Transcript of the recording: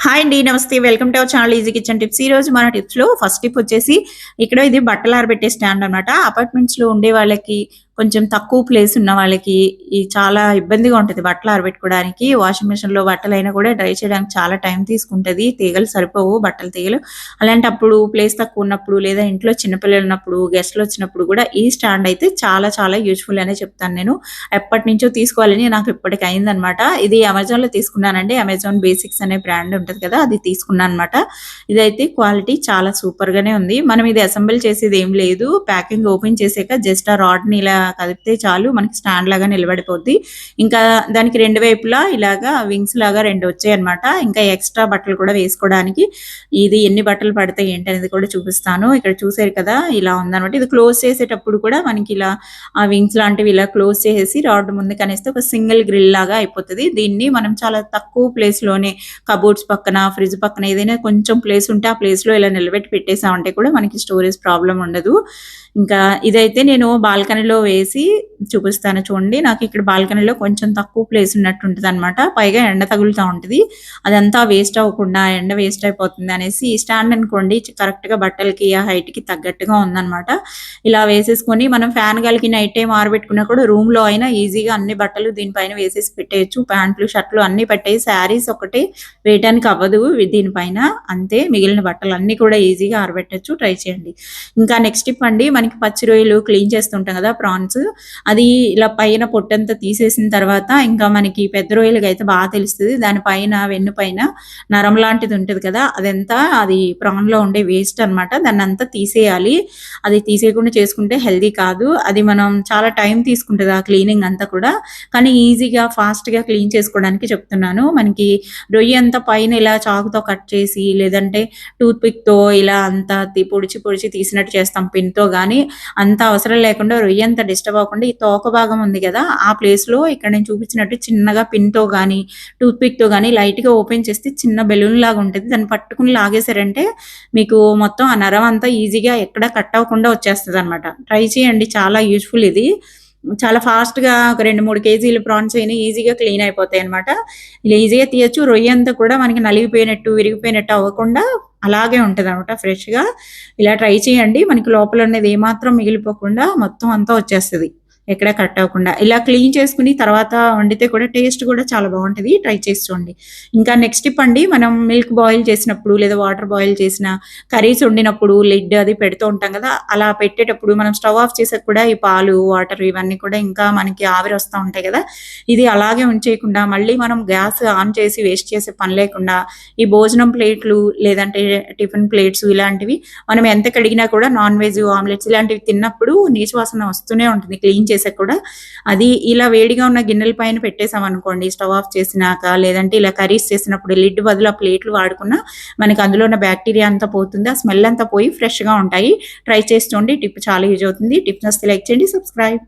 Hi అండి. నమస్తే. Welcome to our channel easy kitchen tips. ఈరోజు మన టిప్స్‌లో ఫస్ట్ టిప్ వచ్చేసి ఇది బట్టలు ఆరబెట్టే స్టాండ్ అనమాట. అపార్ట్మెంట్స్‌లో ఉండే వాళ్ళకి కొంచెం తక్కువ ప్లేస్ ఉన్న వాళ్ళకి చాలా ఇబ్బందిగా ఉంటది బట్టలు ఆరబెట్టుకోవడానికి. వాషింగ్ మిషన్‌లో బట్టలైనా కూడా డ్రై చేయడానికి చాలా టైం తీసుకుంటది. తీగలు సరిపోవు బట్టల తీగలు. అలాంటప్పుడు ప్లేస్ తక్కువ ఉన్నప్పుడు లేదా ఇంట్లో చిన్న పిల్లలు ఉన్నప్పుడు, గెస్ట్‌లు వచ్చినప్పుడు కూడా ఈ స్టాండ్ అయితే చాలా చాలా యూజ్‌ఫుల్ అనే చెప్తాను నేను. ఎప్పటినుంచో తీసుకోవాలని నాకు ఇప్పటికి అయిందనమాట. ఇది అమెజాన్‌లో తీసుకున్నానండి. అమెజాన్ బేసిక్స్ అనే బ్రాండ్ ఉంటది కదా! అది తీసుకున్నాననమాట. ఇదైతే క్వాలిటీ చాలా సూపర్‌గానే ఉంది. మనం ఇది అసెంబుల్ చేసేదేం లేదు. ప్యాకింగ్ ఓపెన్ చేసాక జస్ట్ ఆ రాడ్‌ని ఇలా కదిపితే చాలు మనకి స్టాండ్ లాగా నిలబడిపోద్ది. ఇంకా దానికి 2 వైపులా ఇలాగా వింగ్స్ లాగా 2 వచ్చాయన్నమాట. ఇంకా ఎక్స్‌ట్రా బట్టలు కూడా వేసుకోవడానికి ఇది ఎన్ని బట్టలు పడతాయి ఏంటనేది కూడా చూపిస్తాను. ఇక్కడ చూసారు కదా! ఇలా ఉందనమాట. ఇది క్లోజ్ చేసేటప్పుడు కూడా మనకి ఇలా ఆ వింగ్స్ లాంటివి ఇలా క్లోజ్ చేసేసి రాడ్ ముందుకనేస్తే ఒక సింగిల్ గ్రిల్ లాగా అయిపోతది. దీన్ని మనం చాలా తక్కువ ప్లేస్‌లోనే కబోర్డ్స్ పక్కన, ఫ్రిడ్జ్ పక్కన ఏదైనా కొంచెం ప్లేస్ ఉంటే ఆ ప్లేస్‌లో ఇలా నిలబెట్టి పెట్టేసామంటే కూడా మనకి స్టోరేజ్ ప్రాబ్లమ్ ఉండదు. ఇంకా ఇదైతే నేను బాల్కనీలో వేసి చూపిస్తాను చూడండి. నాకిక్కడ బాల్కనీలో కొంచెం తక్కువ ప్లేస్ ఉన్నట్టుంటదనమాట. పైగా ఎండ తగులుతా ఉంటది. అదంతా వేస్ట్ అవ్వకుండా ఎండ వేస్ట్ అయిపోతుంది అనేసి ఈ స్టాండ్ అనుకోండి కరెక్ట్‌గా బట్టలకి ఆ హైట్‌కి తగ్గట్టుగా ఉందనమాట. ఇలా వేసేసుకొని మనం ఫ్యాన్ గాలికి నైట్ టైమ్ ఆరబెట్టుకున్నా కూడా రూమ్‌లో అయినా ఈజీగా అన్ని బట్టలు దీనిపైన వేసేసి పెట్టేయొచ్చు. ప్యాంట్లు, షర్ట్‌లు అన్నీ పట్టాయి. శారీస్ ఒకటే వేయటానికి అవ్వదు దీనిపైన. అంతే మిగిలిన బట్టలన్నీ కూడా ఈజీగా ఆరబెట్టొచ్చు. ట్రై చేయండి. ఇంకా నెక్స్ట్ టిప్ అండి మనకి పచ్చి రొయ్యలు క్లీన్ చేస్తుంటాం కదా! ప్రాన్స్. అది ఇలా పైన పొట్టంతా తీసేసిన తర్వాత ఇంకా మనకి పెద్ద రొయ్యలకైతే తెలుస్తది. దాని పైన వెన్ను పైన నరం లాంటిది ఉంటది కదా! అది ప్రాన్‌లో ఉండే వేస్ట్ అనమాట. దాన్నంతా తీసేయాలి. అది తీసేయకుండా చేసుకుంటే హెల్తీ కాదు. అది మనం చాలా టైం తీసుకుంటది ఆ క్లీనింగ్ అంతా కూడా. కానీ ఈజీగా, ఫాస్ట్‌గా క్లీన్ చేసుకోవడానికి చెప్తున్నాను. మనకి రొయ్య అంతా పైన ఇలా చాకుతో కట్ చేసి, లేదంటే టూత్ పిక్‌తో ఇలా అంతా పొడిచి, పొడిచి తీసినట్టు చేస్తాం పిన్‌తో గానీ, అంత అవసరం లేకుండా రొయ్యంత డిస్టర్బ్ అవ్వకుండా ఈ తోక భాగం ఉంది గదా! ఆ ప్లేస్‌లో ఇక్కడ నేను చూపించినట్టు చిన్నగా పిన్‌తో గానీ, టూత్ పిక్‌తో గానీ లైట్‌గా ఓపెన్ చేస్తే చిన్న బెలూన్‌లాగా ఉంటది. దాన్ని పట్టుకొని లాగేసారంటే మీకు మొత్తం ఆ నరం అంతా ఈజీగా ఎక్కడ కట్ అవ్వకుండా వచ్చేస్తదనమాట. ట్రై చేయండి. చాలా యూజ్‌ఫుల్ ఇది. చాలా ఫాస్ట్‌గా ఒక 2, 3 కేజీలు ప్రాన్స్ అయినా ఈజీగా క్లీన్ అయిపోతాయనమాట. ఇలా ఈజీగా తీయొచ్చు. రొయ్యంతా కూడా మనకి నలిగిపోయినట్టు, విరిగిపోయినట్టు అవ్వకుండా అలాగే ఉంటదనమాట ఫ్రెష్‌గా. ఇలా ట్రై చేయండి. మనకి లోపల ఉన్నది ఏమాత్రం మిగిలిపోకుండా మొత్తం అంతా వచ్చేస్తది. ఎక్కడ కట్ అవ్వకుండా. ఇలా క్లీన్ చేసుకొని తర్వాత వండితే కూడా టేస్ట్ కూడా చాలా బావుంటది. ట్రై చేసి చూడండి. ఇంకా నెక్స్ట్ టిప్ అండి మనం మిల్క్ బాయిల్ చేసినప్పుడు లేదా వాటర్ బాయిల్ చేసిన కర్రీస్ వండినప్పుడు లిడ్ అది పెడుతూ ఉంటాం కదా! అలా పెట్టేటప్పుడు మనం స్టవ్ ఆఫ్ చేసాక కూడా ఈ పాలు, వాటర్ ఇవన్నీ కూడా ఇంకా మనకి ఆవిరొస్తా ఉంటాయి కదా! ఇది అలాగే ఉంచేయకుండా మళ్ళీ మనం గ్యాస్ ఆన్ చేసి వేస్ట్ చేసే పని లేకుండా ఈ భోజనం ప్లేట్లు లేదంటే టిఫిన్ ప్లేట్స్ ఇలాంటివి మనం ఎంత కడిగినా కూడా నాన్ వెజ్, ఆమ్లెట్స్ ఇలాంటివి తిన్నప్పుడు నీచు వాసన వస్తూనే ఉంటుంది క్లీన్ చేసాక కూడా. అది ఇలా వేడిగా ఉన్న గిన్నెల పైన పెట్టేసామనుకోండి స్టవ్ ఆఫ్ చేసినాక, లేదంటే ఇలా కర్రీస్ చేసినప్పుడు లిడ్ బదులు ఆ ప్లేట్లు వాడుకున్నా మనకి అందులో ఉన్న బ్యాక్టీరియా అంతా పోతుంది. ఆ స్మెల్ అంతా పోయి ఫ్రెష్‌గా ఉంటాయి. ట్రై చేసి చూడండి. టిప్ చాలా యూజ్ అవుతుంది. టిప్ నచ్చితే లైక్ చేయండి. సబ్స్క్రైబ్.